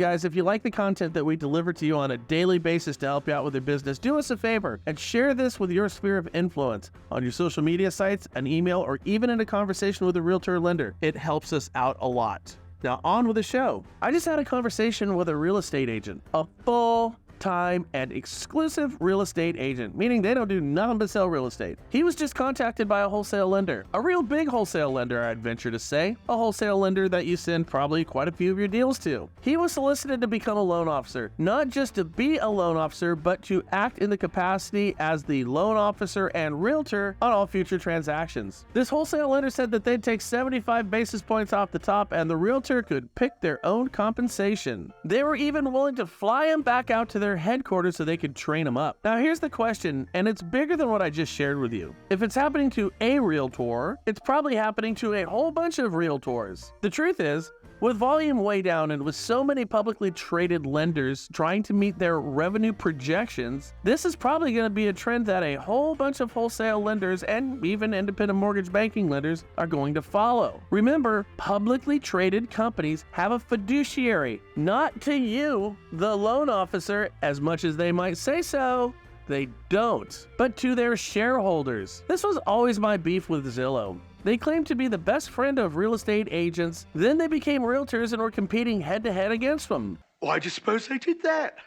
guys, if you like the content that we deliver to you on a daily basis to help you out with your business, do us a favor and share this with your sphere of influence on your social media sites, an email, or even in a conversation with a realtor or lender. It helps us out a lot. Now on with the show. I just had a conversation with a real estate agent, a full-time and exclusive real estate agent, meaning they don't do nothing but sell real estate. He was just contacted by a wholesale lender, a real big wholesale lender, I'd venture to say, a wholesale lender that you send probably quite a few of your deals to. He was solicited to become a loan officer, not just to be a loan officer, but to act in the capacity as the loan officer and realtor on all future transactions. This wholesale lender said that they'd take 75 basis points off the top and the realtor could pick their own compensation. They were even willing to fly him back out to their headquarters so they could train him up. Now here's the question, and it's bigger than what I just shared with you. If it's happening to a realtor, it's probably happening to a whole bunch of realtors. The truth is, with volume way down and with so many publicly traded lenders trying to meet their revenue projections, this is probably going to be a trend that a whole bunch of wholesale lenders and even independent mortgage banking lenders are going to follow. Remember, publicly traded companies have a fiduciary, not to you, the loan officer, as much as they might say so. They don't, but to their shareholders. This was always my beef with Zillow. They claimed to be the best friend of real estate agents, then they became realtors and were competing head-to-head against them. Why do you suppose they did that?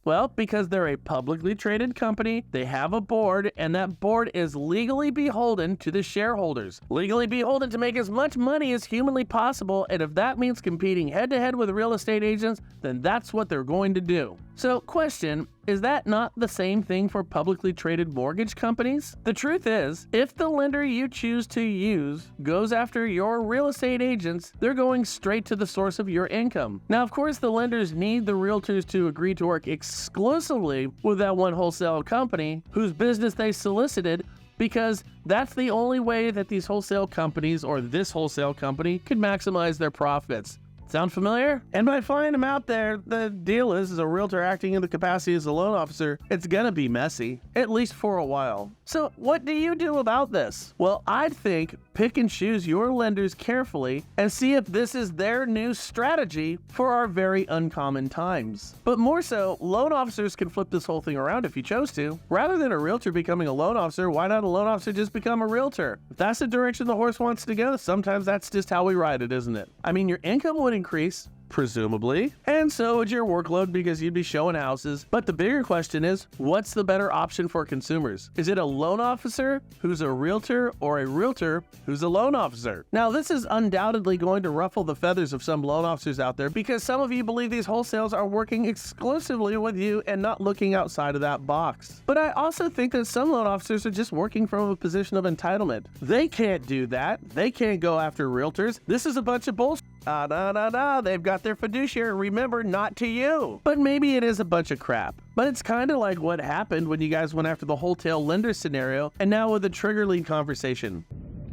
Well, because they're a publicly traded company, they have a board, and that board is legally beholden to the shareholders. Legally beholden to make as much money as humanly possible, and if that means competing head-to-head with real estate agents, then that's what they're going to do. So, question, is that not the same thing for publicly traded mortgage companies? The truth is, if the lender you choose to use goes after your real estate agents, they're going straight to the source of your income. Now, of course, the lenders need the realtors to agree to work exclusively with that one wholesale company whose business they solicited, because that's the only way that these wholesale companies or this wholesale company can maximize their profits. Sound familiar? And by flying them out there, the deal is, as a realtor acting in the capacity as a loan officer, it's gonna be messy, at least for a while. So what do you do about this? Well, I'd think pick and choose your lenders carefully and see if this is their new strategy for our very uncommon times. But more so, loan officers can flip this whole thing around if you chose to. Rather than a realtor becoming a loan officer, why not a loan officer just become a realtor? If that's the direction the horse wants to go, sometimes that's just how we ride it, isn't it? I mean, your income would increase, presumably, and so would your workload because you'd be showing houses. But the bigger question is, what's the better option for consumers? Is it a loan officer who's a realtor or a realtor who's a loan officer? Now, this is undoubtedly going to ruffle the feathers of some loan officers out there because some of you believe these wholesales are working exclusively with you and not looking outside of that box. But I also think that some loan officers are just working from a position of entitlement. They can't do that. They can't go after realtors. This is a bunch of bullshit. They've got their fiduciary, remember, not to you. But maybe it is a bunch of crap. But it's kind of like what happened when you guys went after the wholesale lender scenario and now with the trigger lead conversation.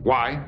Why?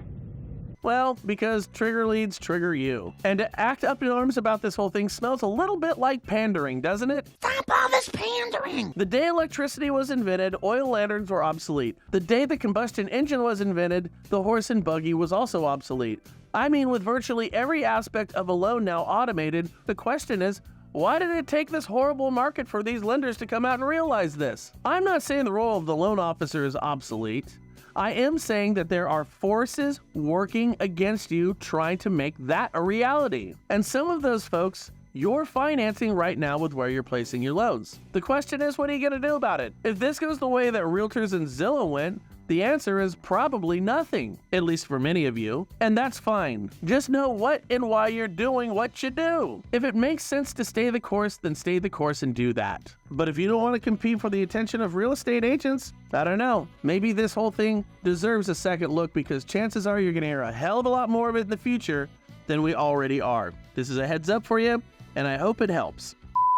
Well, because trigger leads trigger you. And to act up in arms about this whole thing smells a little bit like pandering, doesn't it? Stop all this pandering! The day electricity was invented, oil lanterns were obsolete. The day the combustion engine was invented, the horse and buggy was also obsolete. I mean, with virtually every aspect of a loan now automated, the question is, why did it take this horrible market for these lenders to come out and realize this? I'm not saying the role of the loan officer is obsolete. I am saying that there are forces working against you trying to make that a reality. And some of those folks, you're financing right now with where you're placing your loans. The question is, what are you going to do about it? If this goes the way that realtors and Zillow went, the answer is probably nothing, at least for many of you, and that's fine. Just know what and why you're doing what you do. If it makes sense to stay the course, then stay the course and do that. But if you don't want to compete for the attention of real estate agents, I don't know, maybe this whole thing deserves a second look because chances are you're going to hear a hell of a lot more of it in the future than we already are. This is a heads up for you, and I hope it helps.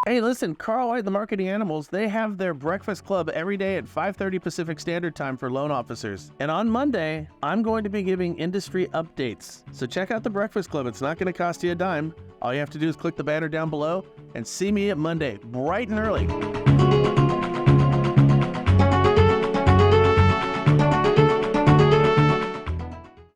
Hey, listen, Carl White, the Marketing Animals, they have their breakfast club every day at 5:30 Pacific Standard Time for loan officers. And on Monday, I'm going to be giving industry updates. So check out the breakfast club. It's not going to cost you a dime. All you have to do is click the banner down below and see me at Monday, bright and early.